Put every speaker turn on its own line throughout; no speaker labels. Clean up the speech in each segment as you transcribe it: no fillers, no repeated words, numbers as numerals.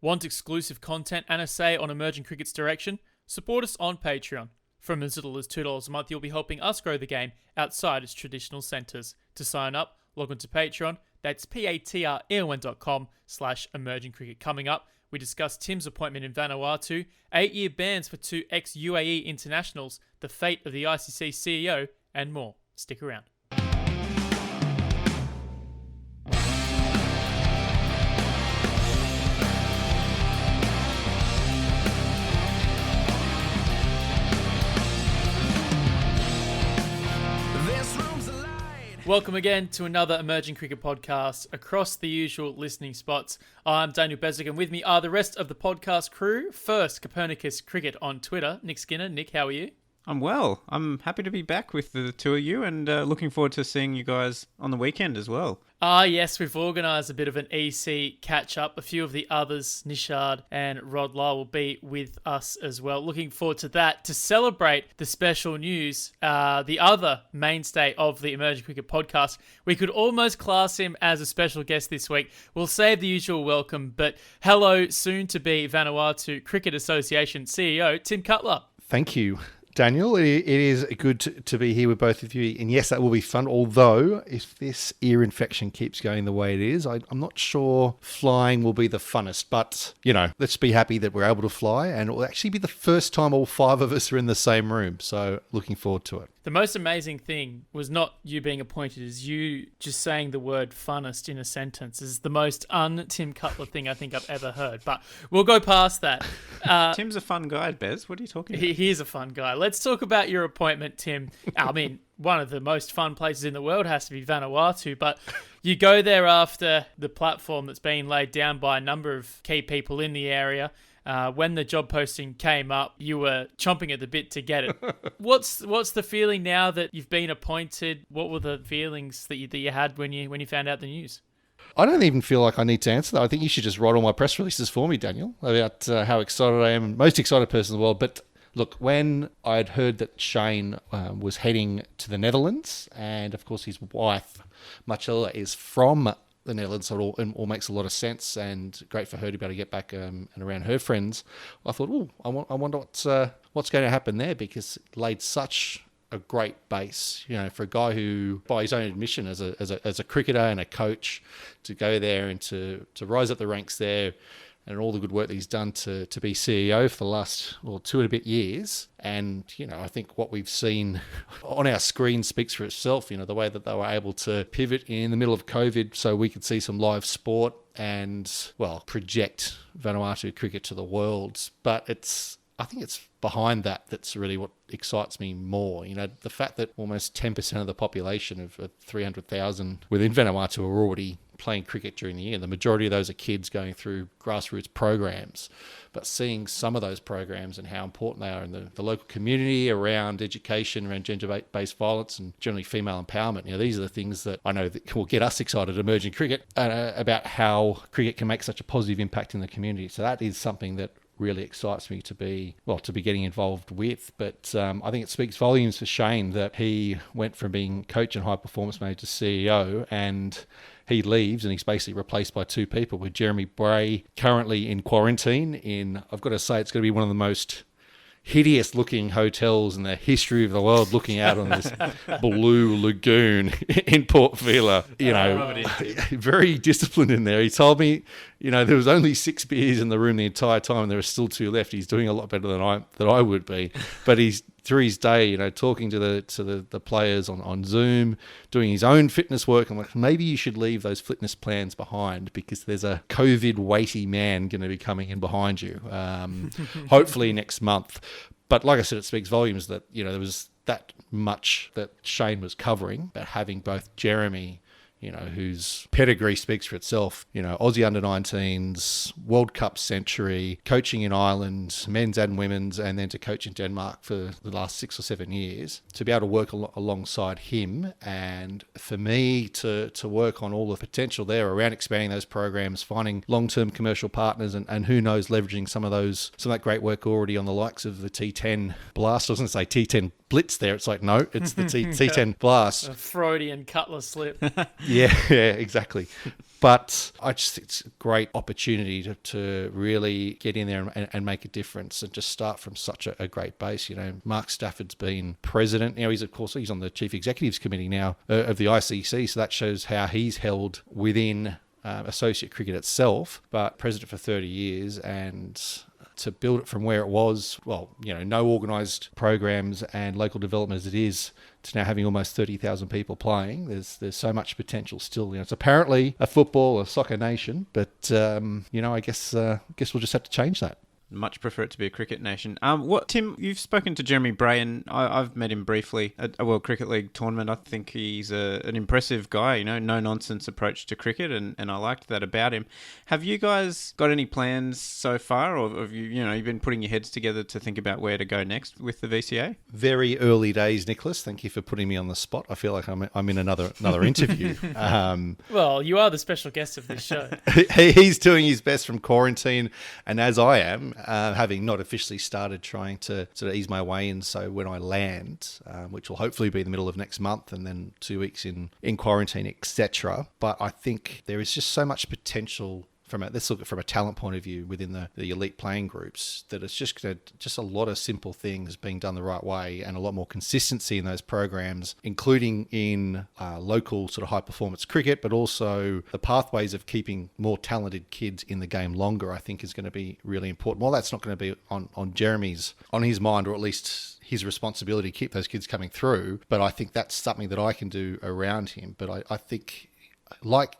Want exclusive content and a say on emerging cricket's direction? Support us on Patreon. From as little as $2 a month, you'll be helping us grow the game outside its traditional centres. To sign up, log on to Patreon. That's patreon.com/emerging cricket. Coming up, we discuss Tim's appointment in Vanuatu, 8-year bans for 2 ex-UAE internationals, the fate of the ICC CEO, and more. Stick around. Welcome again to another Emerging Cricket podcast across the usual listening spots. I'm Daniel Bezic, and with me are the rest of the podcast crew. First, Copernicus Cricket on Twitter, Nick Skinner. Nick, how are you?
I'm well. I'm happy to be back with the two of you and looking forward to seeing you guys on the weekend as well.
Yes, we've organised a bit of an EC catch-up. A few of the others, Nishad and Rod Lyle, will be with us as well. Looking forward to that. To celebrate the special news, the other mainstay of the Emerging Cricket podcast, we could almost class him as a special guest this week. We'll save the usual welcome, but hello, soon-to-be Vanuatu Cricket Association CEO, Tim Cutler.
Thank you, Daniel. It is good to be here with both of you. And yes, that will be fun. Although, if this ear infection keeps going the way it is, I'm not sure flying will be the funnest. But, you know, let's be happy that we're able to fly. And it will actually be the first time all 5 of us are in the same room. So looking forward to it.
The most amazing thing was not you being appointed, is you just saying the word funnest in a sentence is the most un-Tim Cutler thing I think I've ever heard. But we'll go past that.
Tim's a fun guy, Bez. What are you talking about?
He is a fun guy. Let's talk about your appointment, Tim. I mean, one of the most fun places in the world has to be Vanuatu, but you go there after the platform that's been laid down by a number of key people in the area. When the job posting came up, you were chomping at the bit to get it. What's the feeling now that you've been appointed? What were the feelings that you had when you found out the news?
I don't even feel like I need to answer that. I think you should just write all my press releases for me, Daniel, about how excited I am. Most excited person in the world. But look, when I had heard that Shane was heading to the Netherlands, and of course his wife, Marcella, is from the Netherlands, so it all makes a lot of sense, and great for her to be able to get back and around her friends. I thought, I wonder what's going to happen there, because it laid such a great base, you know, for a guy who, by his own admission, as a cricketer and a coach, to go there and to rise up the ranks there, and all the good work that he's done to be CEO for the last 2 and a bit years. And, you know, I think what we've seen on our screen speaks for itself, you know, the way that they were able to pivot in the middle of COVID so we could see some live sport and, well, project Vanuatu cricket to the world. But I think it's behind that's really what excites me more. You know, the fact that almost 10% of the population of 300,000 within Vanuatu are already playing cricket during the year. The majority of those are kids going through grassroots programs. But seeing some of those programs and how important they are in the local community, around education, around gender-based violence and generally female empowerment, you know, these are the things that I know that will get us excited at Emerging Cricket about how cricket can make such a positive impact in the community. So that is something that really excites me to be getting involved with. But I think it speaks volumes for Shane that he went from being coach and high performance manager to CEO, and he leaves and he's basically replaced by 2 people, with Jeremy Bray currently in quarantine in, I've got to say, it's going to be one of the most hideous looking hotels in the history of the world, looking out on this blue lagoon in Port Vila. You know, very disciplined in there. He told me, you know, there was only 6 beers in the room the entire time and there are still 2 left. He's doing a lot better than I would be. But he's, through his day, you know, talking to the players on Zoom, doing his own fitness work. I'm like, maybe you should leave those fitness plans behind, because there's a COVID weighty man going to be coming in behind you, hopefully next month. But like I said, it speaks volumes that, you know, there was that much that Shane was covering, but having both Jeremy, you know, whose pedigree speaks for itself, you know, Aussie under-19s, World Cup century, coaching in Ireland, men's and women's, and then to coach in Denmark for the last 6 or 7 years, to be able to work alongside him, and for me to work on all the potential there around expanding those programs, finding long-term commercial partners, and who knows, leveraging some of that great work already on the likes of the T10 Blast. I was going to say T10 Blitz there. It's like, no, it's the T10 Blast.
A Freudian Cutler slip.
Yeah, exactly. But I just think it's a great opportunity to really get in there and make a difference and just start from such a great base. You know, Mark Stafford's been president. He's on the chief executives committee now of the ICC, so that shows how he's held within associate cricket itself, but president for 30 years, and to build it from where it was, no organised programs and local development as it is, to now having almost 30,000 people playing. There's so much potential still. It's apparently a football, a soccer nation, but I guess we'll just have to change that.
Much prefer it to be a cricket nation. Tim, you've spoken to Jeremy Bray, and I've met him briefly at a World Cricket League tournament. I think he's an impressive guy, no-nonsense approach to cricket, and I liked that about him. Have you guys got any plans so far, or have you've been putting your heads together to think about where to go next with the VCA?
Very early days, Nicholas. Thank you for putting me on the spot. I feel like I'm in another interview.
Well, you are the special guest of this show.
He's doing his best from quarantine, and as I am, having not officially started trying to sort of ease my way in. So when I land, which will hopefully be the middle of next month, and then 2 weeks in quarantine, etc. But I think there is just so much potential let's look at from a talent point of view within the elite playing groups, that it's just a lot of simple things being done the right way, and a lot more consistency in those programs, including in local sort of high performance cricket, but also the pathways of keeping more talented kids in the game longer, I think is going to be really important. Well, that's not going to be on his mind, or at least his responsibility to keep those kids coming through. But I think that's something that I can do around him. But I think, like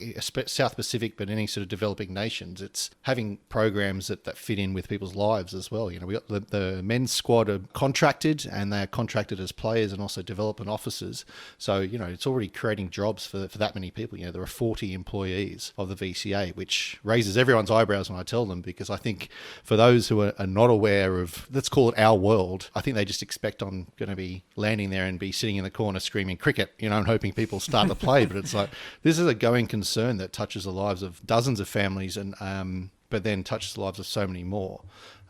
South Pacific, but any sort of developing nations, it's having programs that fit in with people's lives as well. We got the men's squad are contracted, and they're contracted as players and also development officers. So, it's already creating jobs for that many people. There are 40 employees of the VCA, which raises everyone's eyebrows when I tell them, because I think for those who are not aware of, let's call it our world, I think they just expect I'm going to be landing there and be sitting in the corner screaming cricket, and hoping people start to play. But it's like, this is a going concern that touches the lives of dozens of families, and but then touches the lives of so many more.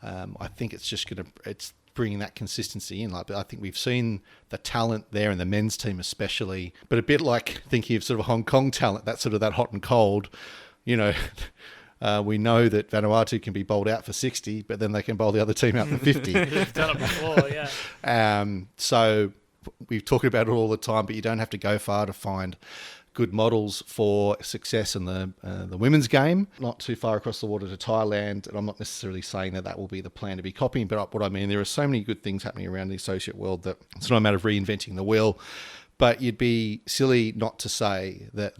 I think it's bringing that consistency in. I think we've seen the talent there in the men's team especially, but a bit like thinking of sort of Hong Kong talent, that hot and cold. We know that Vanuatu can be bowled out for 60, but then they can bowl the other team out for 50.
They've done it before, yeah.
So we've talked about it all the time, but you don't have to go far to find good models for success in the women's game. Not too far across the water to Thailand, and I'm not necessarily saying that will be the plan to be copying, but what I mean, there are so many good things happening around the associate world that it's not a matter of reinventing the wheel. But you'd be silly not to say that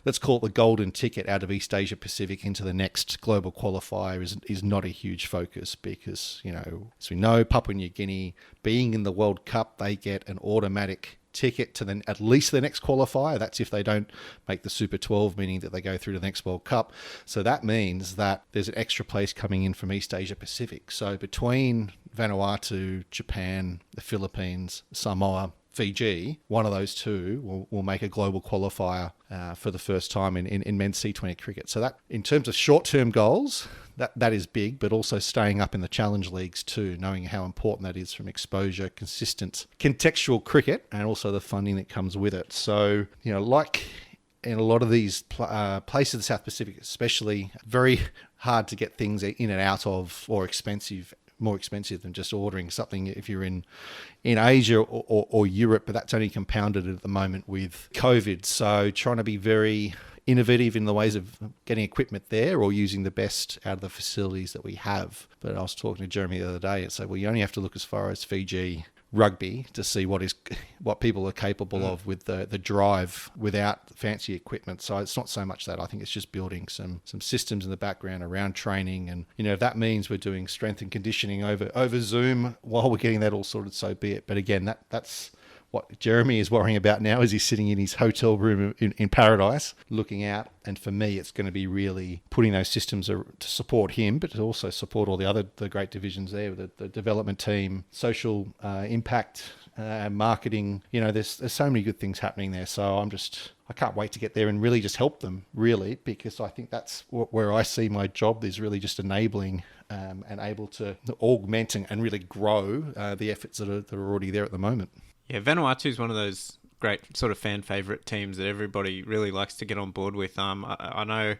let's call it the golden ticket out of East Asia Pacific into the next global qualifier is not a huge focus, because, as we know, Papua New Guinea being in the World Cup, they get an automatic ticket to at least the next qualifier. That's if they don't make the Super 12, meaning that they go through to the next World Cup. So that means that there's an extra place coming in from East Asia Pacific. So between Vanuatu, Japan, the Philippines, Samoa, Fiji, one of those two will make a global qualifier for the first time in men's T20 cricket. So that, in terms of short-term goals, that is big, but also staying up in the challenge leagues too, knowing how important that is from exposure, consistent, contextual cricket, and also the funding that comes with it. So, like in a lot of these places in the South Pacific especially, very hard to get things in and out of, or more expensive than just ordering something if you're in Asia or Europe, but that's only compounded at the moment with COVID. So trying to be very innovative in the ways of getting equipment there, or using the best out of the facilities that we have. But I was talking to Jeremy the other day and said, well, you only have to look as far as Fiji rugby to see what people are capable of with the drive without fancy equipment. So it's not so much that. I think it's just building some systems in the background around training, and if that means we're doing strength and conditioning over Zoom while we're getting that all sorted, so be it. But again, that's what Jeremy is worrying about now, is he's sitting in his hotel room in paradise looking out. And for me, it's going to be really putting those systems to support him, but to also support all the great divisions there, the development team, social impact, marketing. There's so many good things happening there. So I can't wait to get there and really just help them, really, because I think that's where I see my job is really just enabling and able to augment and really grow the efforts that are already there at the moment.
Yeah, Vanuatu is one of those great sort of fan favourite teams that everybody really likes to get on board with. I know.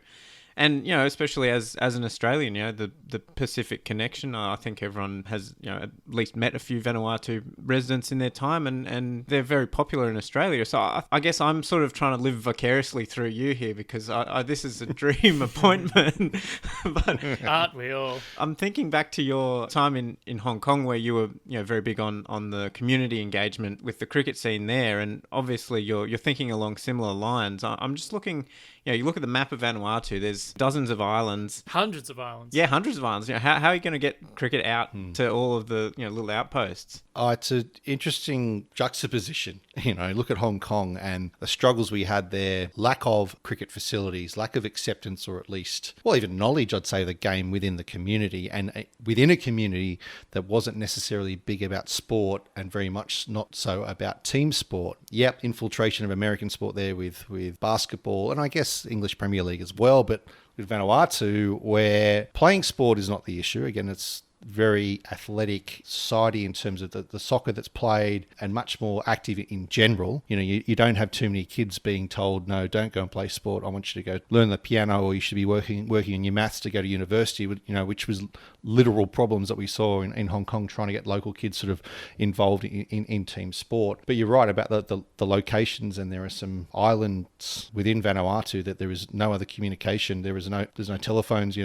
And, especially as an Australian, the Pacific connection, I think everyone has, at least met a few Vanuatu residents in their time, and they're very popular in Australia. So I guess I'm sort of trying to live vicariously through you here, because this is a dream appointment. But
aren't we all?
I'm thinking back to your time in Hong Kong, where you were, very big on the community engagement with the cricket scene there. And obviously you're thinking along similar lines. I'm just looking... you look at the map of Vanuatu, there's dozens of islands.
Hundreds of islands.
Yeah, hundreds of islands. How are you going to get cricket out to all of the little outposts?
Oh, it's an interesting juxtaposition. Look at Hong Kong and the struggles we had there, lack of cricket facilities, lack of acceptance, or at least, well, even knowledge, I'd say, of the game within the community, and within a community that wasn't necessarily big about sport and very much not so about team sport. Yep, infiltration of American sport there with basketball, and I guess English Premier League as well, but with Vanuatu, where playing sport is not the issue. Again, it's very athletic society in terms of the soccer that's played, and much more active in general. You don't have too many kids being told, no, don't go and play sport. I want you to go learn the piano, or you should be working on your maths to go to university, which was literal problems that we saw in Hong Kong, trying to get local kids sort of involved in team sport. But you're right about the locations, and there are some islands within Vanuatu that there is no other communication. There's no telephones,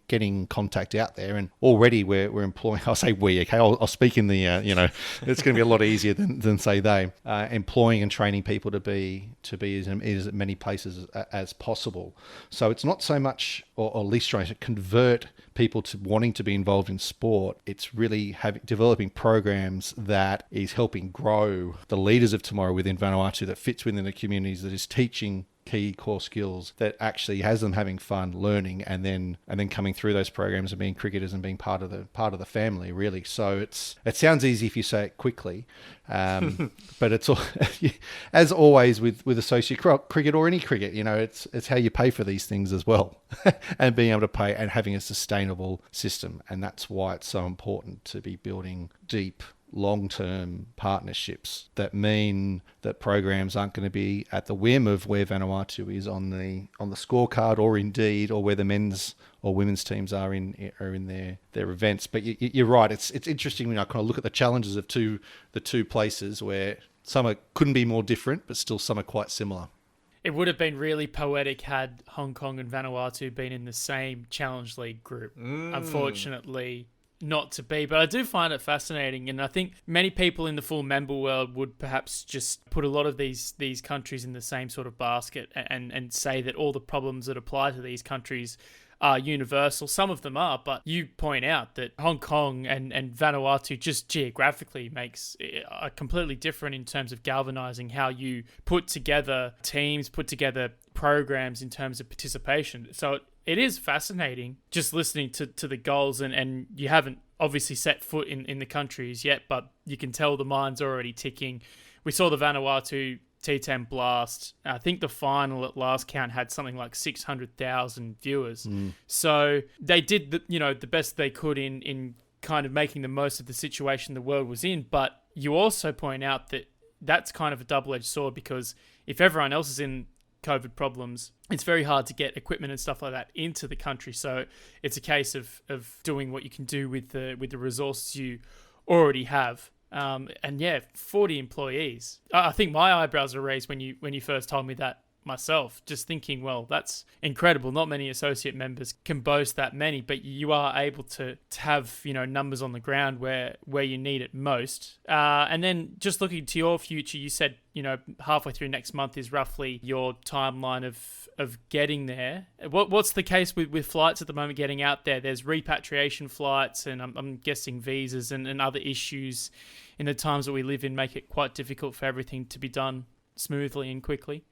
getting contact out there, and already we're employing, I'll say we, okay, I'll speak in the, it's going to be a lot easier than say they, employing and training people to be as many places as possible. So it's not so much, or at least trying to convert people to wanting to be involved in sport. It's really developing programs that is helping grow the leaders of tomorrow within Vanuatu, that fits within the communities, that is teaching key core skills, that actually has them having fun, learning, and then coming through those programs and being cricketers and being part of the family, really. So it sounds easy if you say it quickly, but it's all, as always with associate cricket or any cricket, it's how you pay for these things as well, and being able to pay and having a sustainable system. And that's why it's so important to be building deep, long-term partnerships that mean that programs aren't going to be at the whim of where Vanuatu is on the scorecard, or where the men's or women's teams are in their events. But you're right. It's interesting when I kind of look at the challenges of the two places, where some couldn't be more different, but still some are quite similar.
It would have been really poetic had Hong Kong and Vanuatu been in the same Challenge League group. Unfortunately, not to be, but I do find it fascinating, and I think many people in the full member world would perhaps just put a lot of these countries in the same sort of basket and say that all the problems that apply to these countries are universal. Some of them are, but you point out that Hong Kong and Vanuatu just geographically are completely different in terms of galvanizing how you put together teams, put together programs in terms of participation. So it is fascinating just listening to the goals, and you haven't obviously set foot in the countries yet, but you can tell the mind's already ticking. We saw the Vanuatu T10 Blast. I think the final at last count had something like 600,000 viewers. So they did the best they could in kind of making the most of the situation the world was in. But you also point out that that's kind of a double-edged sword, because if everyone else is in COVID problems, it's very hard to get equipment and stuff like that into the country. So it's a case of doing what you can do with the resources you already have. And yeah, 40 employees. I think my eyebrows were raised when you first told me that myself, just thinking, well, that's incredible. Not many associate members can boast that many, but you are able to have, numbers on the ground where you need it most. And then just looking to your future, you said, halfway through next month is roughly your timeline of getting there. What's the case with flights at the moment getting out there? There's repatriation flights, and I'm guessing visas and other issues in the times that we live in make it quite difficult for everything to be done smoothly and quickly.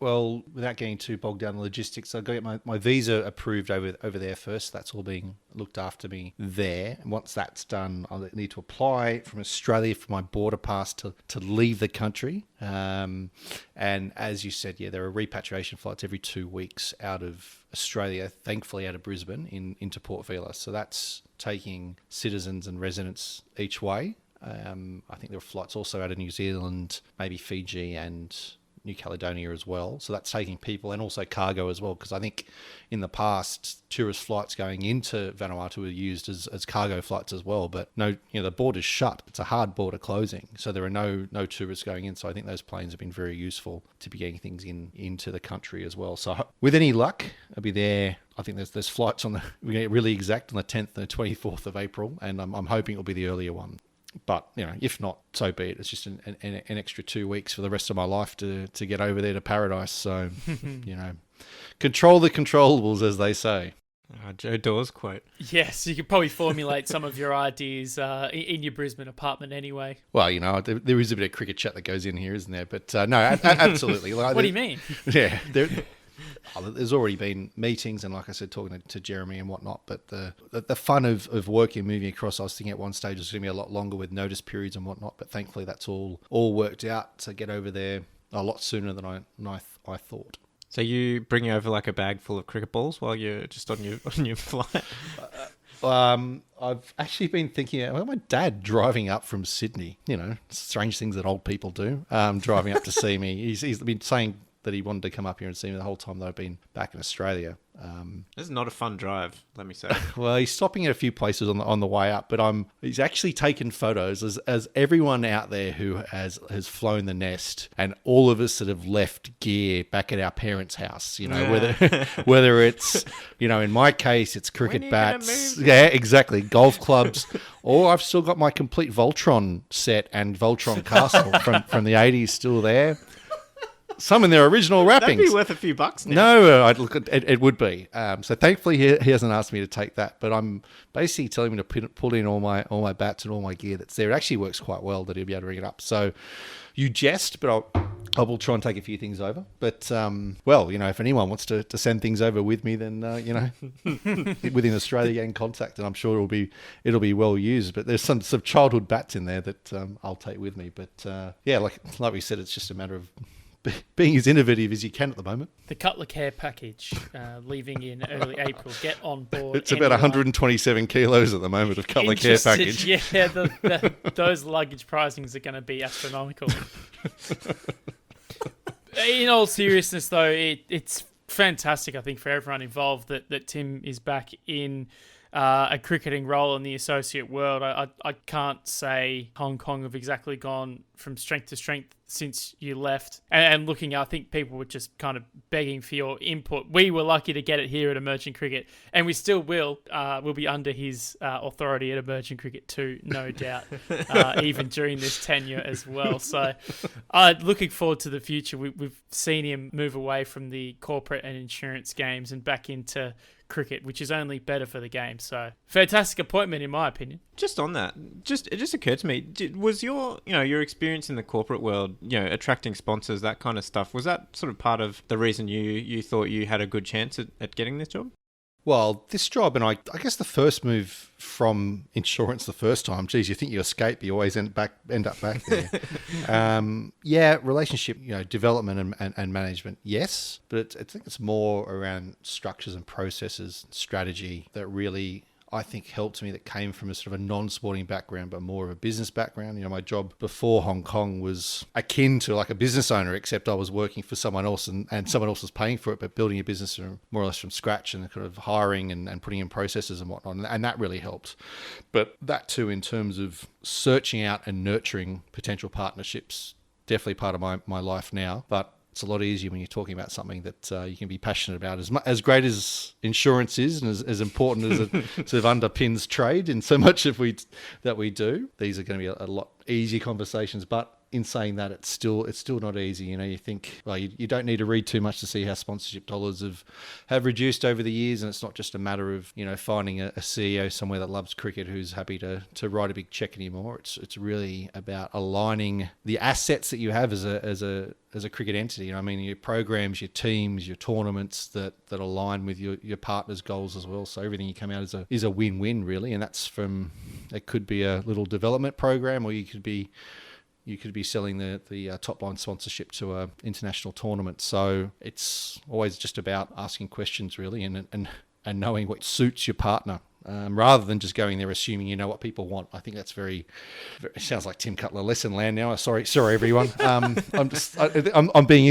Well, without getting too bogged down in logistics, I've got to get my visa approved over there first. That's all being looked after me there. And once that's done, I'll need to apply from Australia for my border pass to leave the country. And as you said, there are repatriation flights every 2 weeks out of Australia, thankfully out of Brisbane into Port Vila. So that's taking citizens and residents each way. I think there are flights also out of New Zealand, maybe Fiji and New Caledonia as well. So that's taking people and also cargo as well, because I think in the past tourist flights going into Vanuatu were used as cargo flights as well. But no, the border's shut. It's a hard border closing, so there are no tourists going in. So I think those planes have been very useful to be getting things into the country as well. So with any luck, I'll be there. I think there's flights we get really exact on the 10th and the 24th of April, and I'm hoping it'll be the earlier one. But, if not, so be it. It's just an extra 2 weeks for the rest of my life to get over there to paradise. So, control the controllables, as they say.
Joe Dawes quote.
Yes, you could probably formulate some of your ideas in your Brisbane apartment anyway.
Well, there is a bit of cricket chat that goes in here, isn't there? But no, absolutely.
What do you mean?
Yeah, there's already been meetings and, like I said, talking to Jeremy and whatnot. But the fun of working, moving across, I was thinking at one stage it was going to be a lot longer with notice periods and whatnot. But thankfully, that's all worked out to get over there a lot sooner than I thought.
So you bring over like a bag full of cricket balls while you're just on your flight?
I've actually been thinking about my dad driving up from Sydny. Strange things that old people do. Driving up to see me. He's been saying that he wanted to come up here and see me the whole time that I've been back in Australia.
This is not a fun drive, let me say.
Well, he's stopping at a few places on the way up, but he's actually taken photos as everyone out there who has flown the nest, and all of us that have left gear back at our parents' house. Whether it's in my case it's cricket bats, yeah, exactly, golf clubs, or I've still got my complete Voltron set and Voltron castle from the 80s still there. Some in their original wrappings.
That'd be worth a few bucks now.
No, it would be. So thankfully he hasn't asked me to take that, but I'm basically telling him to pull in all my bats and all my gear that's there. It actually works quite well that he'll be able to ring it up. So you jest, but I will try and take a few things over. But if anyone wants to send things over with me, then within Australia, get in contact, and I'm sure it'll be well used. But there's some childhood bats in there that I'll take with me. But like we said, it's just a matter of being as innovative as you can at the moment.
The Cutler Care package, leaving in early April. Get on board.
It's about 127 kilos at the moment of Cutler Care package.
Yeah, those luggage pricings are going to be astronomical. In all seriousness, though, it's fantastic, I think, for everyone involved that Tim is back in a cricketing role in the associate world. I can't say Hong Kong have exactly gone from strength to strength since you left. And looking, I think people were just kind of begging for your input. We were lucky to get it here at Emerging Cricket, and we still will. We'll be under his authority at Emerging Cricket too, no doubt, even during this tenure as well. So looking forward to the future. We've seen him move away from the corporate and insurance games and back into cricket, which is only better for the game. So fantastic appointment, in my opinion.
Just on that, it just occurred to me, was your experience in the corporate world, attracting sponsors, that kind of stuff, was that sort of part of the reason you thought you had a good chance at getting this job?
Well, this job, and I guess the first move from insurance the first time, geez, you think you escape, you always end up back there. Relationship, development and management, yes. But I think it's more around structures and processes, strategy that really, I think, helped me, that came from a sort of a non-sporting background, but more of a business background. My job before Hong Kong was akin to like a business owner, except I was working for someone else and someone else was paying for it, but building a business from, more or less from scratch, and kind of hiring and putting in processes and whatnot. And that really helped. But that too, in terms of searching out and nurturing potential partnerships, definitely part of my life now. But it's a lot easier when you're talking about something that you can be passionate about. As great as insurance is, and as important as it sort of underpins trade in so much that we do, these are going to be a lot easier conversations. But in saying that, it's still not easy. You think, well, you don't need to read too much to see how sponsorship dollars have reduced over the years, and it's not just a matter of finding a CEO somewhere that loves cricket who's happy to write a big check anymore. It's really about aligning the assets that you have as a cricket entity. Your programs, your teams, your tournaments that align with your partners' goals as well. So everything you come out is a win-win really, and that's from, it could be a little development program, or you could be selling the top line sponsorship to a international tournament. So it's always just about asking questions really, and knowing what suits your partner. rather than just going there assuming you know what people want. I think that's very it sounds like Tim Cutler lesson land now. Sorry everyone. I'm being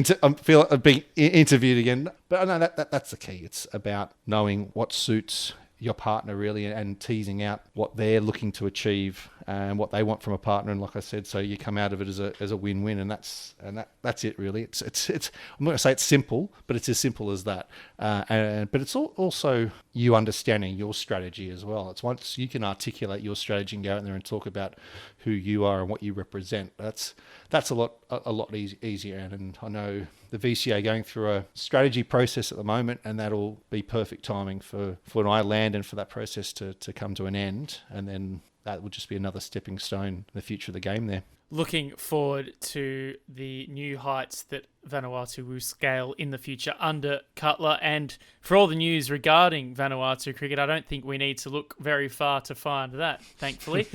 interviewed again, but I know that's the key. It's about knowing what suits your partner really, and teasing out what they're looking to achieve and what they want from a partner. And like I said, so you come out of it as a win-win, and that's it really. It's I'm not going to say it's simple, but it's as simple as that. But it's also you understanding your strategy as well. It's once you can articulate your strategy and go out there and talk about who you are and what you represent. That's a lot easier. And I know the VCA going through a strategy process at the moment, and that'll be perfect timing for an I land and for that process to come to an end. And then that will just be another stepping stone in the future of the game there.
Looking forward to the new heights that Vanuatu will scale in the future under Cutler. And for all the news regarding Vanuatu cricket, I don't think we need to look very far to find that, thankfully.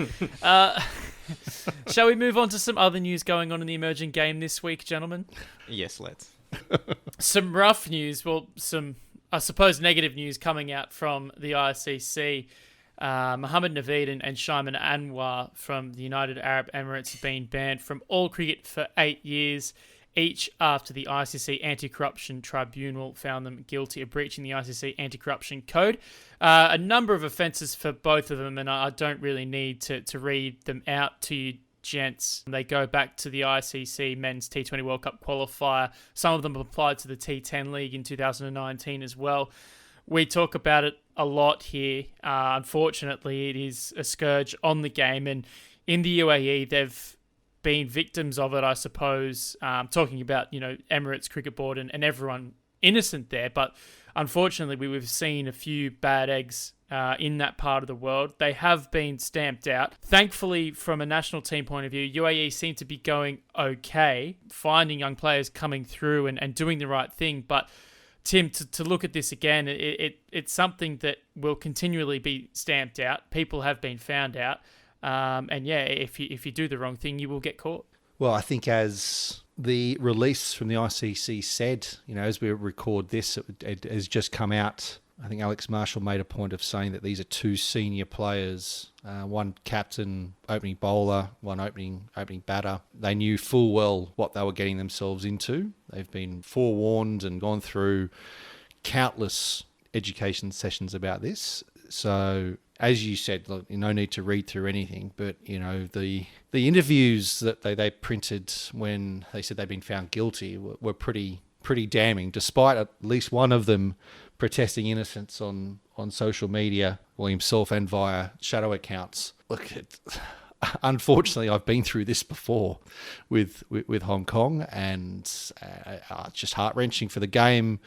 Shall we move on to some other news going on in the emerging game this week, gentlemen?
Yes, let's.
Some rough news, well, some, I suppose, negative news coming out from the ICC. Mohammed Naveed and Shaiman Anwar from the United Arab Emirates have been banned from all cricket for 8 years, each after the ICC Anti-Corruption Tribunal found them guilty of breaching the ICC Anti-Corruption Code. A number of offences for both of them, and I don't really need to read them out to you, gents. They go back to the ICC Men's T20 World Cup qualifier. Some of them applied to the T10 League in 2019 as well. We talk about it a lot here. Unfortunately, it is a scourge on the game, and in the UAE, they've been victims of it, I suppose. Talking about, Emirates Cricket Board and everyone innocent there, but unfortunately, we've seen a few bad eggs in that part of the world. They have been stamped out. Thankfully, from a national team point of view, UAE seem to be going okay, finding young players coming through and doing the right thing, but Tim, to look at this again, it's something that will continually be stamped out. People have been found out. And yeah, if you do the wrong thing, you will get caught.
Well, I think as the release from the ICC said, as we record this, it has just come out. I think Alex Marshall made a point of saying that these are two senior players, one captain, opening bowler, one opening batter. They knew full well what they were getting themselves into. They've been forewarned and gone through countless education sessions about this. So, as you said, look, no need to read through anything, but the interviews that they printed when they said they'd been found guilty were pretty damning, despite at least one of them protesting innocence on social media, or himself, and via shadow accounts. Look, unfortunately, I've been through this before with Hong Kong, and it's just heart-wrenching for the game,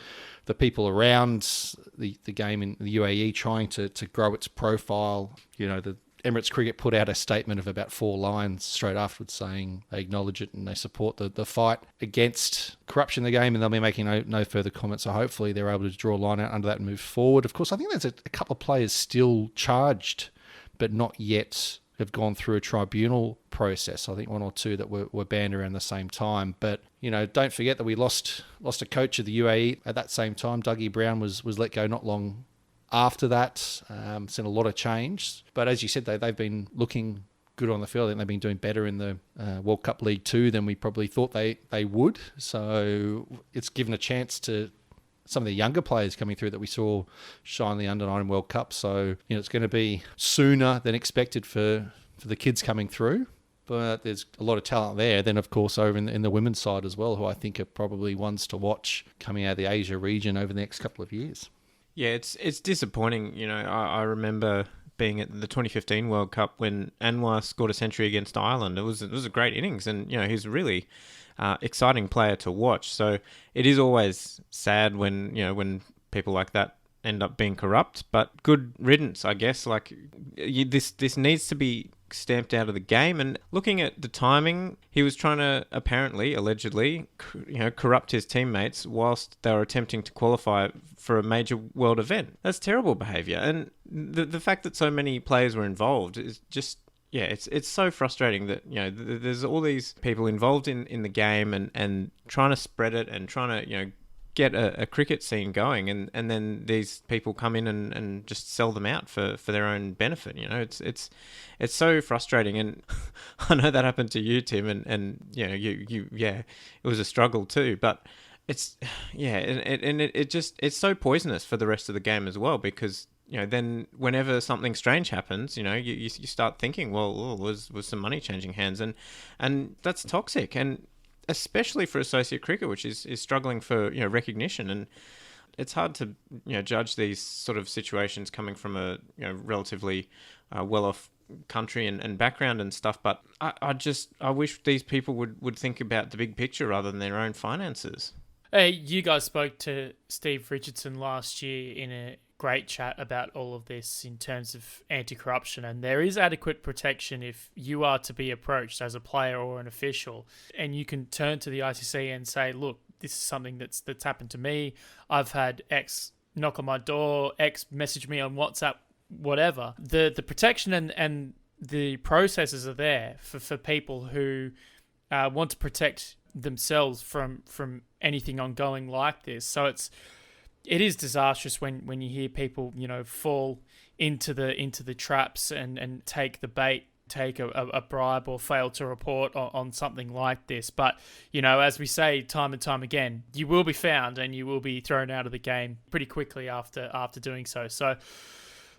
the people around the game in the UAE trying to grow its profile. The Emirates Cricket put out a statement of about 4 lines straight afterwards saying they acknowledge it and they support the fight against corruption in the game, and they'll be making no further comments. So hopefully they're able to draw a line out under that and move forward. Of course, I think there's a couple of players still charged, but not yet have gone through a tribunal process. I think 1 or 2 that were banned around the same time. But, don't forget that we lost a coach of the UAE at that same time. Dougie Brown was let go not long after that. Seen a lot of change. But as you said, they've been looking good on the field. I think they've been doing better in the World Cup League 2 than we probably thought they would. So it's given a chance to some of the younger players coming through that we saw shine the Under-19 World Cup. So, it's going to be sooner than expected for the kids coming through. But there's a lot of talent there. Then, of course, over in the women's side as well, who I think are probably ones to watch coming out of the Asia region over the next couple of years.
Yeah, it's disappointing. I remember being at the 2015 World Cup when Anwar scored a century against Ireland. It was a great innings, and he's a really exciting player to watch. So it is always sad when people like that end up being corrupt. But good riddance, I guess. Like this needs to be stamped out of the game. And looking at the timing, he was trying to allegedly, corrupt his teammates whilst they were attempting to qualify for a major world event. That's terrible behaviour. And the fact that so many players were involved is just, it's so frustrating that, there's all these people involved in the game and trying to spread it and trying to, get a cricket scene going, and then these people come in and just sell them out for their own benefit. You know, it's so frustrating, and I know that happened to you, Tim, and you know, you it was a struggle too, but it's it's so poisonous for the rest of the game as well, because you know, then whenever something strange happens, you know, you start thinking, well, was some money changing hands, and that's toxic, and especially for associate cricket, which is struggling for, you know, recognition. And it's hard to, you know, judge these sort of situations coming from a, you know, relatively well-off country and background and stuff. But I wish these people would think about the big picture rather than their own finances.
Hey, you guys spoke to Steve Richardson last year in a great chat about all of this in terms of anti-corruption, and there is adequate protection if you are to be approached as a player or an official, and you can turn to the ICC and say, look, this is something that's happened to me. I've had X knock on my door, X message me on WhatsApp, whatever. The protection and the processes are there for people who want to protect themselves from anything ongoing like this. So it is disastrous when you hear people, you know, fall into the traps and take the bait, take a bribe or fail to report on something like this. But, you know, as we say time and time again, you will be found and you will be thrown out of the game pretty quickly after doing so. So,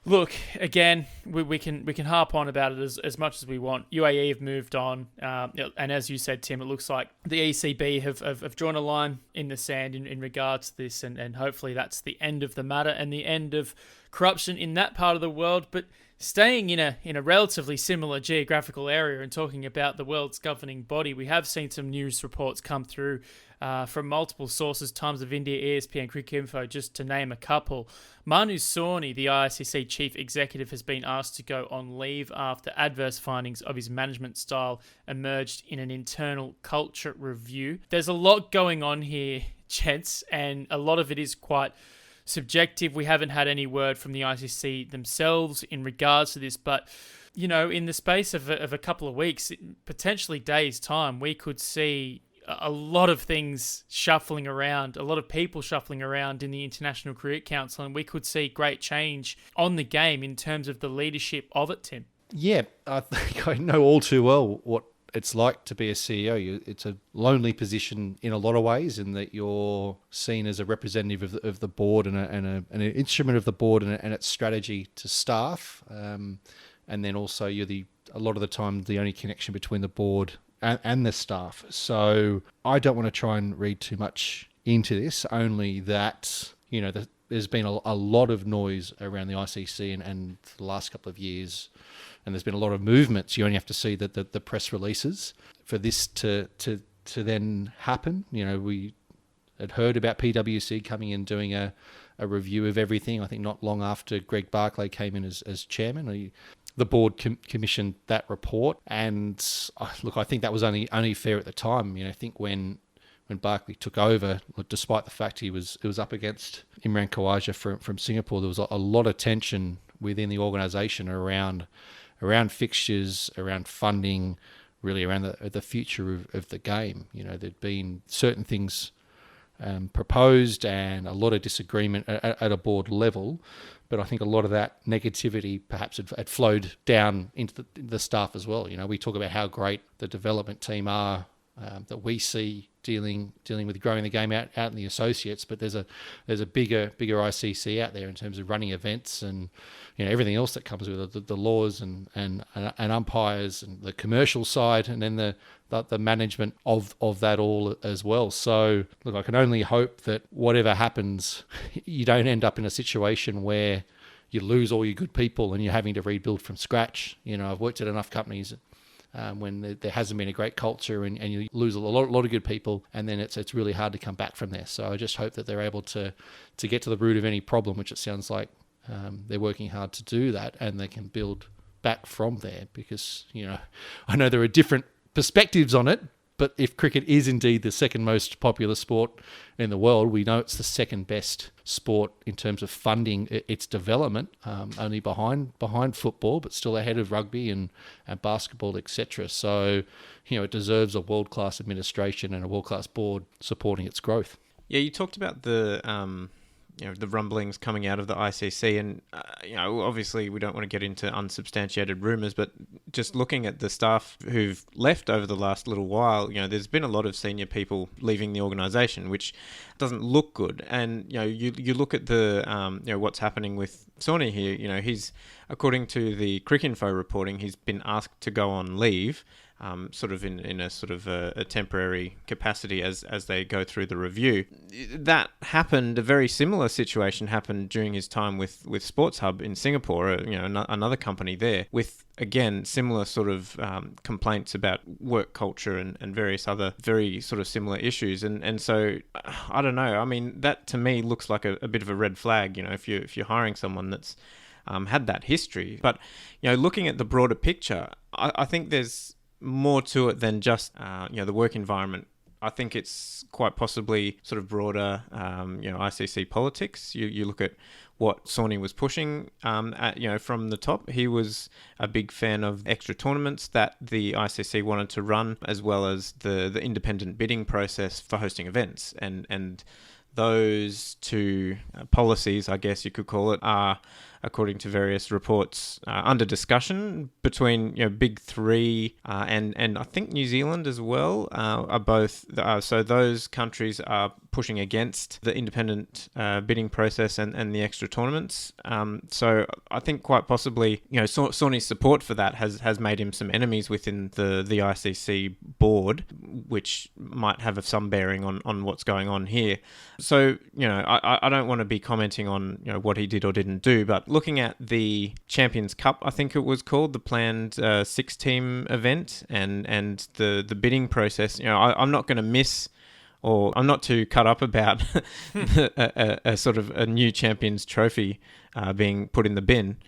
look, again, we can harp on about it as much as we want. UAE have moved on, and as you said, Tim, it looks like the ECB have drawn a line in the sand in regards to this, and hopefully that's the end of the matter and the end of corruption in that part of the world. But staying in a relatively similar geographical area and talking about the world's governing body, we have seen some news reports come through from multiple sources, Times of India, ESPN, Cricket Info, just to name a couple. Manu Sawhney, the ICC chief executive, has been asked to go on leave after adverse findings of his management style emerged in an internal culture review. There's a lot going on here, gents, and a lot of it is quite subjective. We haven't had any word from the ICC themselves in regards to this, but you know, in the space of a couple of weeks, potentially days' time, we could see a lot of things shuffling around, a lot of people shuffling around in the International Cricket Council, and we could see great change on the game in terms of the leadership of it, Tim.
Yeah, I think I know all too well what it's like to be a CEO. It's a lonely position in a lot of ways, in that you're seen as a representative of the board and an instrument of the board and its strategy to staff. And then also you're a lot of the time the only connection between the board and the staff. So I don't want to try and read too much into this, only that, you know, there's been a lot of noise around the ICC and for the last couple of years, and there's been a lot of movements. You only have to see the press releases for this to then happen. You know, we had heard about PwC coming in doing a review of everything. I think not long after Greg Barclay came in as chairman, the board commissioned that report, and look, I think that was only fair at the time. You know, I think when Barclay took over, despite the fact he was up against Imran Khawaja from Singapore, there was a lot of tension within the organisation around fixtures, around funding, really around the future of the game. You know, there'd been certain things proposed and a lot of disagreement at a board level, but I think a lot of that negativity perhaps had flowed down into the staff as well. You know, we talk about how great the development team are, that we see dealing with growing the game out in the associates, but there's a bigger ICC out there in terms of running events and, you know, everything else that comes with it, the laws and umpires and the commercial side, and then the management of that all as well. So look, I can only hope that whatever happens, you don't end up in a situation where you lose all your good people and you're having to rebuild from scratch. You know, I've worked at enough companies when there hasn't been a great culture and you lose a lot of good people, and then it's really hard to come back from there. So I just hope that they're able to get to the root of any problem, which it sounds like they're working hard to do that, and they can build back from there, because, you know, I know there are different perspectives on it, but if cricket is indeed the second most popular sport in the world, we know it's the second best sport in terms of funding its development, only behind football, but still ahead of rugby and basketball, etc. So, you know, it deserves a world-class administration and a world-class board supporting its growth.
Yeah, you talked about the the rumblings coming out of the ICC, and obviously we don't want to get into unsubstantiated rumours, but just looking at the staff who've left over the last little while, there's been a lot of senior people leaving the organisation, which doesn't look good. And you look at the what's happening with Sawney here. He's, according to the Cricinfo reporting, he's been asked to go on leave. Sort of in a sort of a temporary capacity as they go through the review. That happened, a very similar situation happened during his time with Sports Hub in Singapore, another company there, with, again, similar sort of complaints about work culture and various other very sort of similar issues. And so, I don't know, I mean, that to me looks like a bit of a red flag, if you're hiring someone that's had that history. But, looking at the broader picture, I think there's more to it than just the work environment. I think it's quite possibly sort of broader ICC politics. You look at what Sawney was pushing from the top. He was a big fan of extra tournaments that the ICC wanted to run, as well as the independent bidding process for hosting events, and those two policies, I guess you could call it, are, according to various reports, under discussion between Big Three and I think New Zealand as well, are both. So those countries are pushing against the independent bidding process and the extra tournaments. So I think quite possibly, Sawney's support for that has made him some enemies within the ICC board, which might have some bearing on what's going on here. So, I don't want to be commenting on what he did or didn't do, but looking at the Champions Cup, I think it was called, the planned 6-team event, and the bidding process, I'm not going to miss, or I'm not too cut up about a sort of a new Champions Trophy being put in the bin,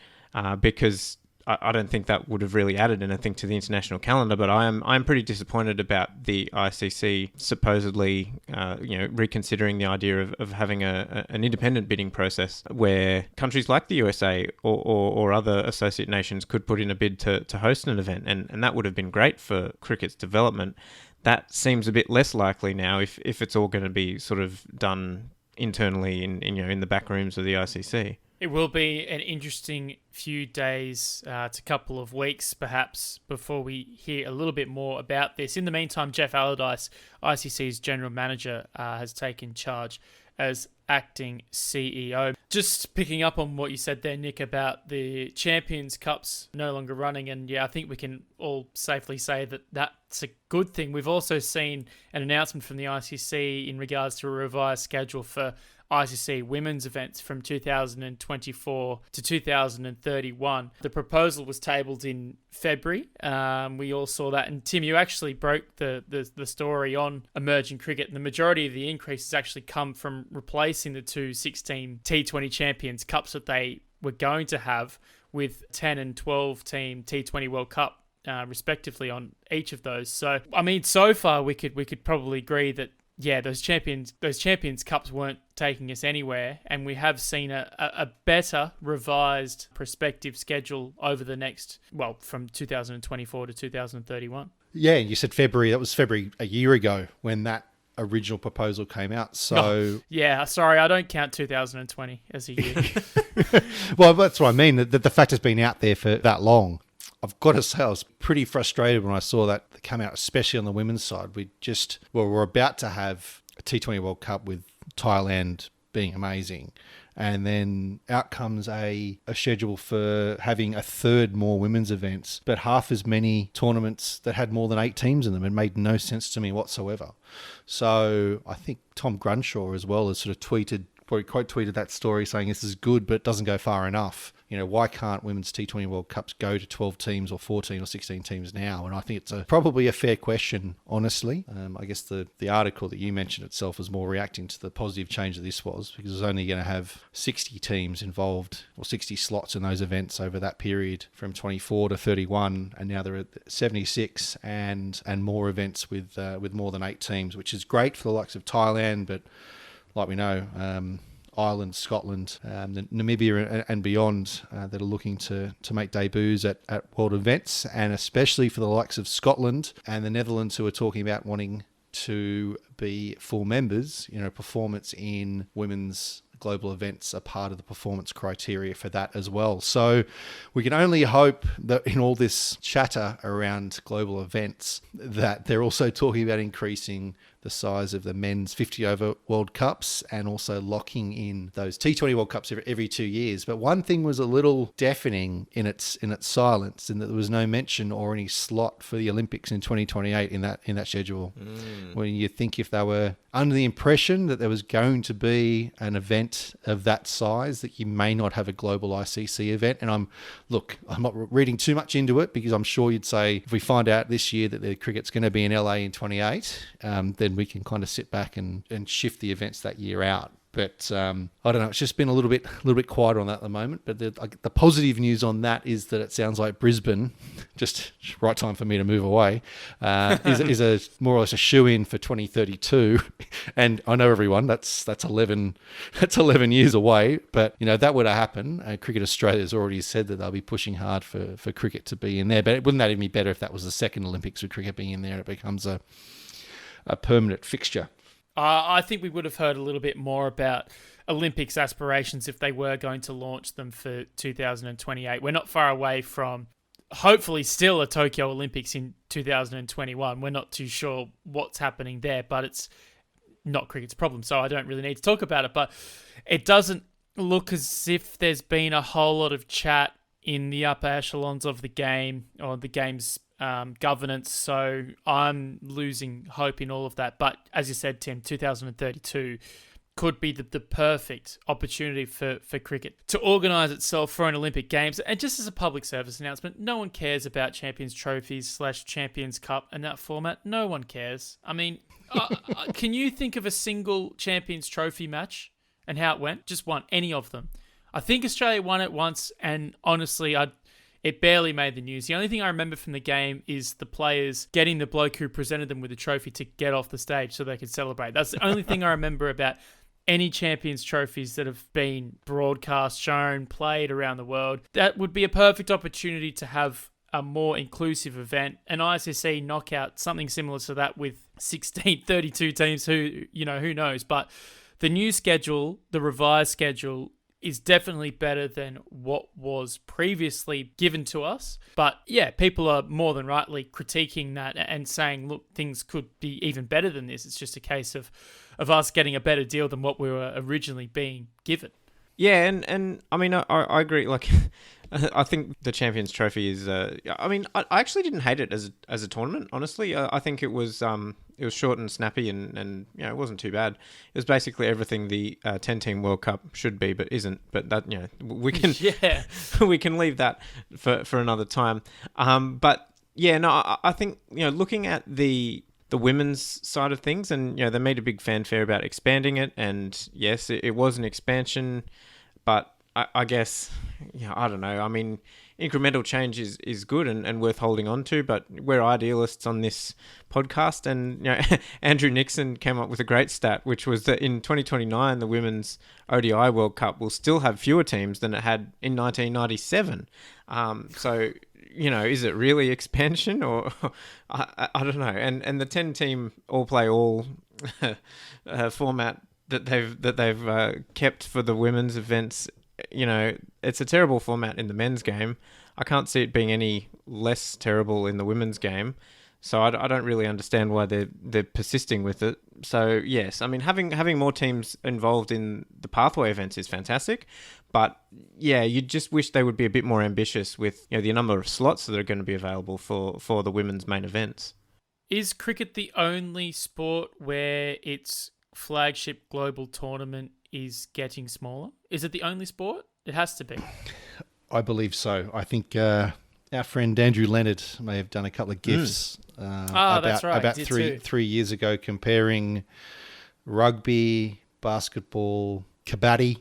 because I don't think that would have really added anything to the international calendar. But I'm pretty disappointed about the ICC supposedly reconsidering the idea of having an independent bidding process where countries like the USA or other associate nations could put in a bid to host an event, and that would have been great for cricket's development. That seems a bit less likely now if it's all going to be sort of done internally in the back rooms of the ICC.
It will be an interesting few days to couple of weeks, perhaps, before we hear a little bit more about this. In the meantime, Jeff Allardyce, ICC's general manager, has taken charge as acting CEO. Just picking up on what you said there, Nick, about the Champions Cups no longer running, and I think we can all safely say that that's a good thing. We've also seen an announcement from the ICC in regards to a revised schedule for ICC women's events from 2024 to 2031. The proposal was tabled in February. We all saw that. And Tim, you actually broke the story on emerging cricket. And the majority of the increases actually come from replacing the two 16 T20 Champions Cups that they were going to have with 10 and 12 team T20 World Cup respectively on each of those. So, I mean, so far we could probably agree that those Champions Cups weren't taking us anywhere, and we have seen a better revised prospective schedule over the next, from 2024 to 2031.
Yeah, you said February. That was February a year ago when that original proposal came out. So
sorry, I don't count 2020 as a year.
Well, that's what I mean. That the fact has been out there for that long. I've got to say, I was pretty frustrated when I saw that come out, especially on the women's side. We're about to have a T20 World Cup with Thailand being amazing. And then out comes a schedule for having a third more women's events, but half as many tournaments that had more than 8 teams in them. It made no sense to me whatsoever. So I think Tom Grunshaw as well has sort of quote tweeted that story saying this is good, but it doesn't go far enough. Why can't women's T20 World Cups go to 12 teams or 14 or 16 teams now? And I think it's probably a fair question, honestly. I guess the article that you mentioned itself was more reacting to the positive change that this was, because it was only going to have 60 teams involved, or 60 slots in those events over that period from 24 to 31, and now they're at 76 and more events with more than 8 teams, which is great for the likes of Thailand, but like we know, Ireland, Scotland, Namibia and beyond that are looking to make debuts at world events, and especially for the likes of Scotland and the Netherlands, who are talking about wanting to be full members, performance in women's global events are part of the performance criteria for that as well. So we can only hope that in all this chatter around global events that they're also talking about increasing the size of the men's 50 over World Cups and also locking in those T20 World Cups every 2 years. But one thing was a little deafening in its silence, in that there was no mention or any slot for the Olympics in 2028 in that schedule. When you think if they were under the impression that there was going to be an event of that size, that you may not have a global ICC event. And I'm not reading too much into it, because I'm sure you'd say if we find out this year that the cricket's going to be in LA in 28, then we can kind of sit back and shift the events that year out. But I don't know. It's just been a little bit quieter on that at the moment. But the positive news on that is that it sounds like Brisbane, just right time for me to move away, is a more or less a shoe-in for 2032. And I know everyone, that's 11 years away. But that would happen. Cricket Australia has already said that they'll be pushing hard for cricket to be in there. But wouldn't that even be better if that was the second Olympics with cricket being in there and it becomes a permanent fixture?
I think we would have heard a little bit more about Olympics aspirations if they were going to launch them for 2028. We're not far away from, hopefully, still a Tokyo Olympics in 2021. We're not too sure what's happening there, but it's not cricket's problem, so I don't really need to talk about it. But it doesn't look as if there's been a whole lot of chat in the upper echelons of the game or the game's governance, so I'm losing hope in all of that. But as you said, Tim, 2032 could be the perfect opportunity for cricket to organise itself for an Olympic Games. And just as a public service announcement, no one cares about Champions Trophies / Champions Cup and that format. No one cares. I mean, can you think of a single Champions Trophy match and how it went? Just one, any of them. I think Australia won it once, and honestly, it barely made the news. The only thing I remember from the game is the players getting the bloke who presented them with the trophy to get off the stage so they could celebrate. That's the only thing I remember about any Champions Trophies that have been broadcast, shown, played around the world. That would be a perfect opportunity to have a more inclusive event, an ICC knockout, something similar to that with 32 teams, who knows. But the new schedule, the revised schedule, is definitely better than what was previously given to us. But yeah, people are more than rightly critiquing that and saying, look, things could be even better than this. It's just a case of us getting a better deal than what we were originally being given.
Yeah, and I mean, I agree. Like, I think the Champions Trophy is. I mean, I actually didn't hate it as a tournament. Honestly, I think it was short and snappy, and it wasn't too bad. It was basically everything the 10-team World Cup should be, but isn't. But that we can we can leave that for another time. But yeah, no, I think looking at the women's side of things, and they made a big fanfare about expanding it, and yes, it was an expansion, but I guess I don't know. I mean, incremental change is good and worth holding on to, but we're idealists on this podcast, and Andrew Nixon came up with a great stat, which was that in 2029 the Women's ODI World Cup will still have fewer teams than it had in 1997. So is it really expansion, or I don't know? And the 10-team all-play-all format that they've kept for the women's events, it's a terrible format in the men's game. I can't see it being any less terrible in the women's game. So I don't really understand why they're persisting with it. So yes, I mean, having more teams involved in the pathway events is fantastic, but yeah, you just wish they would be a bit more ambitious with the number of slots that are going to be available for the women's main events.
Is cricket the only sport where its flagship global tournament is getting smaller? Is it the only sport? It has to be.
I believe so. I think our friend Andrew Leonard may have done a couple of GIFs
that's right.
about three years ago, comparing rugby, basketball, kabaddi.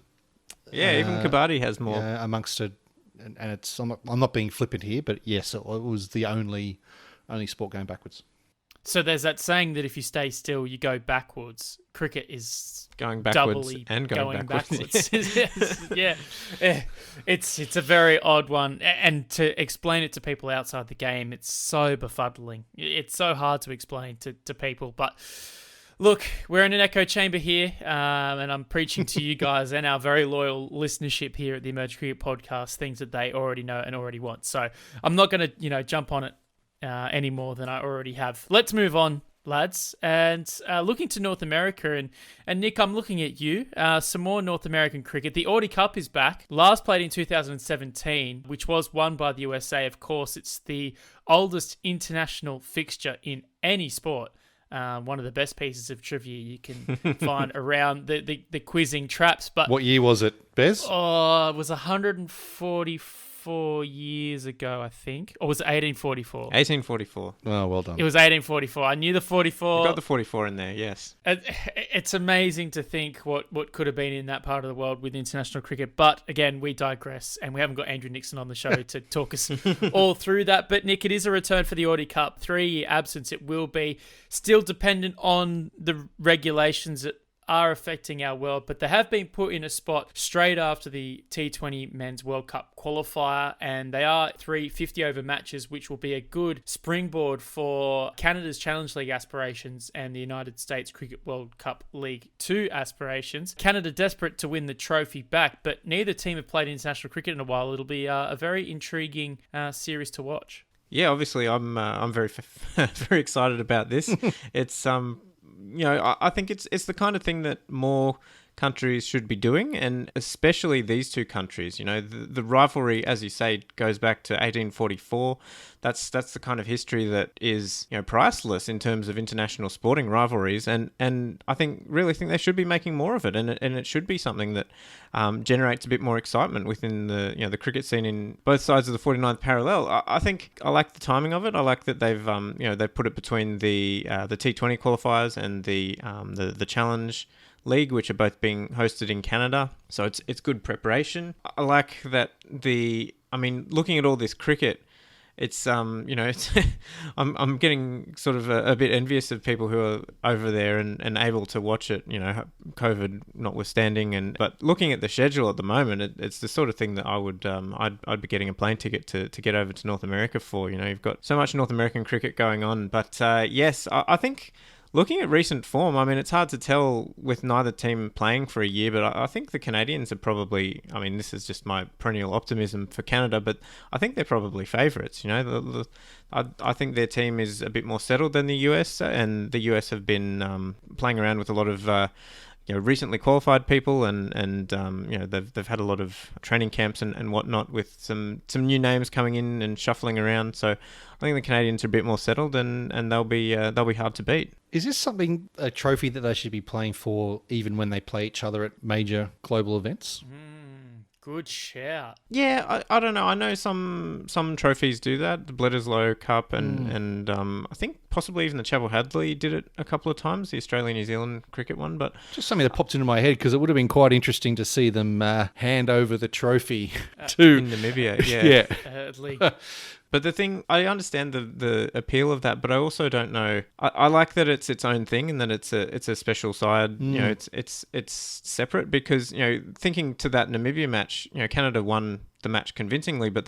Yeah, even kabaddi has more
amongst it, and it's. I'm not being flippant here, but yes, it was the only sport going backwards.
So there's that saying that if you stay still, you go backwards. Cricket is
going backwards
doubly
and going backwards.
Yeah. It's a very odd one. And to explain it to people outside the game, it's so befuddling. It's so hard to explain to people. But look, we're in an echo chamber here, and I'm preaching to you guys and our very loyal listenership here at the Emerging Cricket Podcast, things that they already know and already want. So I'm not going to, jump on it any more than I already have. Let's move on, lads, and looking to North America, and Nick, I'm looking at you. Some more North American cricket. The Auty Cup is back. Last played in 2017, which was won by the USA. Of course, it's the oldest international fixture in any sport. One of the best pieces of trivia you can find around the quizzing traps. But
what year was it, Bez?
Oh, it was 144 years ago, I think. Or was it 1844?
1844.
Oh, well done.
It was 1844. I knew the 44.
You got the 44 in there, yes.
It's amazing to think what could have been in that part of the world with international cricket. But again, we digress, and we haven't got Andrew Nixon on the show to talk us all through that. But Nick, it is a return for the Auty Cup. 3-year absence it will be. Still dependent on the regulations that are affecting our world, but they have been put in a spot straight after the T20 Men's World Cup qualifier, and they are 3 50-over matches, which will be a good springboard for Canada's Challenge League aspirations and the United States Cricket World Cup League 2 aspirations. Canada desperate to win the trophy back, but neither team have played international cricket in a while. It'll be a very intriguing series to watch.
Yeah, obviously, I'm very very excited about this. It's I think it's the kind of thing that more countries should be doing, and especially these two countries. The rivalry, as you say, goes back to 1844. That's the kind of history that is priceless in terms of international sporting rivalries, and I really think they should be making more of it, and it should be something that generates a bit more excitement within the the cricket scene in both sides of the 49th parallel. I think I like the timing of it. I like that they've they put it between the T20 qualifiers and the Challenge League, which are both being hosted in Canada, so it's good preparation. I like that looking at all this cricket, it's it's I'm getting sort of a bit envious of people who are over there and able to watch it, COVID notwithstanding. But looking at the schedule at the moment, it's the sort of thing that I would I'd be getting a plane ticket to get over to North America for. You've got so much North American cricket going on, but yes, I think. Looking at recent form, it's hard to tell with neither team playing for a year, but I think the Canadians are probably, this is just my perennial optimism for Canada, but I think they're probably favourites. I think their team is a bit more settled than the US, and the US have been playing around with a lot of recently qualified people, and they've had a lot of training camps and whatnot with some new names coming in and shuffling around. So I think the Canadians are a bit more settled, and they'll be hard to beat.
Is this a trophy that they should be playing for even when they play each other at major global events?
Good shout.
Yeah, I don't know. I know some trophies do that. The Bledisloe Cup and I think possibly even the Chapel Hadley did it a couple of times, the Australia-New Zealand cricket one. But
just something that popped into my head, because it would have been quite interesting to see them hand over the trophy to
in Namibia. Yeah.
Yeah.
But the thing, I understand the appeal of that, but I also don't know. I like that it's its own thing and that it's a special side. It's separate, because thinking to that Namibia match, Canada won the match convincingly, but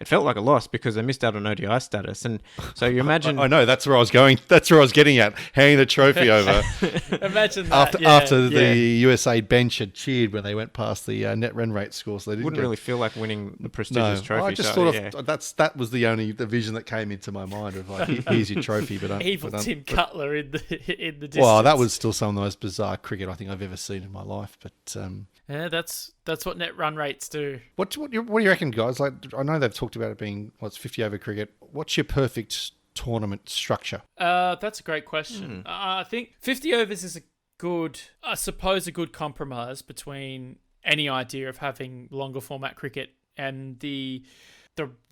it felt like a loss because they missed out on ODI status. And so you imagine...
I know, that's where I was going. That's where I was getting at, handing the trophy over.
Imagine that,
after the USA bench had cheered when they went past the net run rate score. So they
wouldn't really feel like winning the prestigious trophy.
I just that was the vision that came into my mind of like, here's your trophy. But
evil Tim Cutler in the distance.
Well, that was still some of the most bizarre cricket I think I've ever seen in my life. But
yeah, that's what net run rates do.
What do you reckon, guys? Like, I know they've talked about it being 50 over cricket. What's your perfect tournament structure?
That's a great question. I think 50 overs is a good compromise between any idea of having longer format cricket and the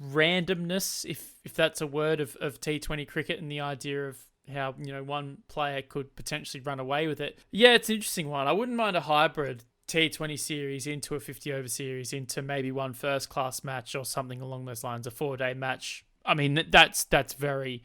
randomness, if that's a word, of T20 cricket, and the idea of how one player could potentially run away with it. Yeah, it's an interesting one. I wouldn't mind a hybrid T20 series into a 50 over series into maybe one first class match or something along those lines, a 4-day match. That's very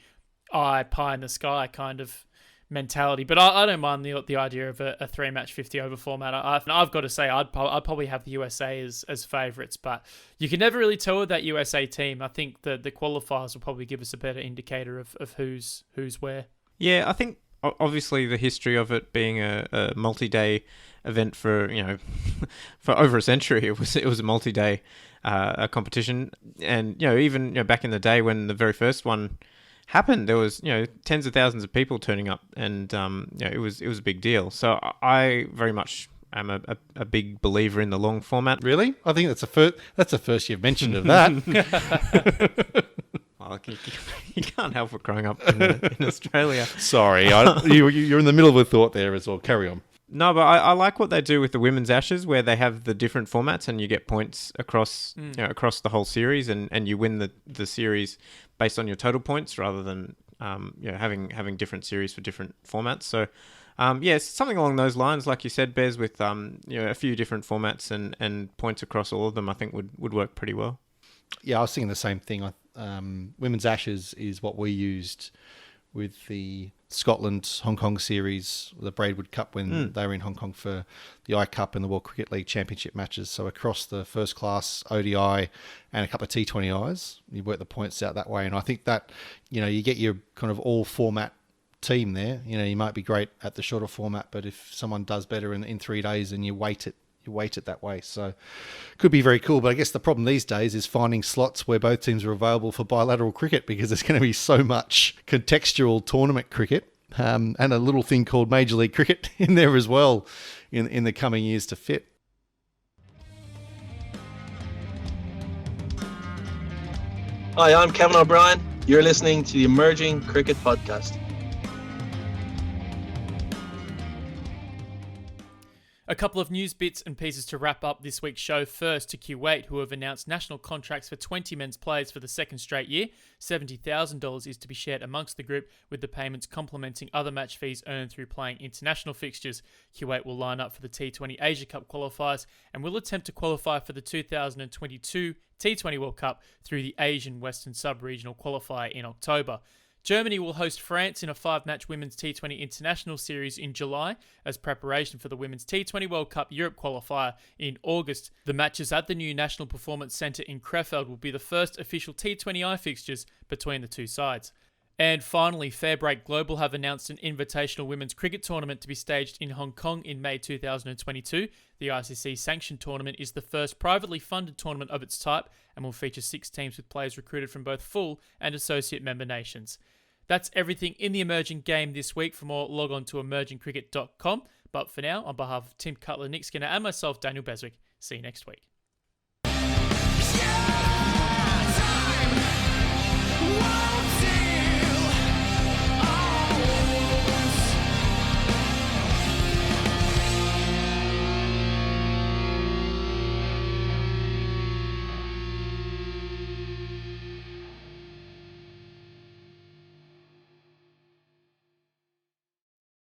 pie in the sky kind of mentality. But I don't mind the idea of a 3-match 50-over format. I've got to say, I'd probably have the USA as favourites, but you can never really tell with that USA team. I think the qualifiers will probably give us a better indicator of who's where.
Yeah, I think obviously the history of it being a multi-day event for for over a century, it was a multi-day competition, and even back in the day when the very first one happened, there was tens of thousands of people turning up, and it was a big deal. So I very much am a big believer in the long format.
Really? I think that's the first you've mentioned of that.
Well, you can't help but growing up in Australia.
Sorry, you're in the middle of a thought there as well. Carry on.
No, but I like what they do with the women's Ashes, where they have the different formats and you get points across across the whole series, and you win the series based on your total points rather than having different series for different formats. So something along those lines, like you said, Bez, with a few different formats and points across all of them, I think would work pretty well.
Yeah, I was thinking the same thing. Women's Ashes is what we used with the Scotland-Hong Kong series, the Braidwood Cup, when they were in Hong Kong for the I Cup and the World Cricket League Championship matches. So across the first class ODI and a couple of T20Is, you work the points out that way. And I think that, you get your kind of all-format team there. You might be great at the shorter format, but if someone does better in 3 days, and you weight it that way. So could be very cool. But I guess the problem these days is finding slots where both teams are available for bilateral cricket, because there's going to be so much contextual tournament cricket and a little thing called Major League Cricket in there as well in the coming years to fit.
Hi, I'm Kevin O'Brien. You're listening to the Emerging Cricket Podcast.
A couple of news bits and pieces to wrap up this week's show. First, to Kuwait, who have announced national contracts for 20 men's players for the second straight year. $70,000 is to be shared amongst the group, with the payments complementing other match fees earned through playing international fixtures. Kuwait will line up for the T20 Asia Cup qualifiers and will attempt to qualify for the 2022 T20 World Cup through the Asian Western Sub-Regional Qualifier in October. Germany will host France in a 5-match Women's T20 International Series in July as preparation for the Women's T20 World Cup Europe qualifier in August. The matches at the new National Performance Centre in Krefeld will be the first official T20I fixtures between the two sides. And finally, Fairbreak Global have announced an invitational women's cricket tournament to be staged in Hong Kong in May 2022. The ICC sanctioned tournament is the first privately funded tournament of its type and will feature 6 teams with players recruited from both full and associate member nations. That's everything in the emerging game this week. For more, log on to emergingcricket.com. But for now, on behalf of Tim Cutler, Nick Skinner, and myself, Daniel Beswick, see you next week.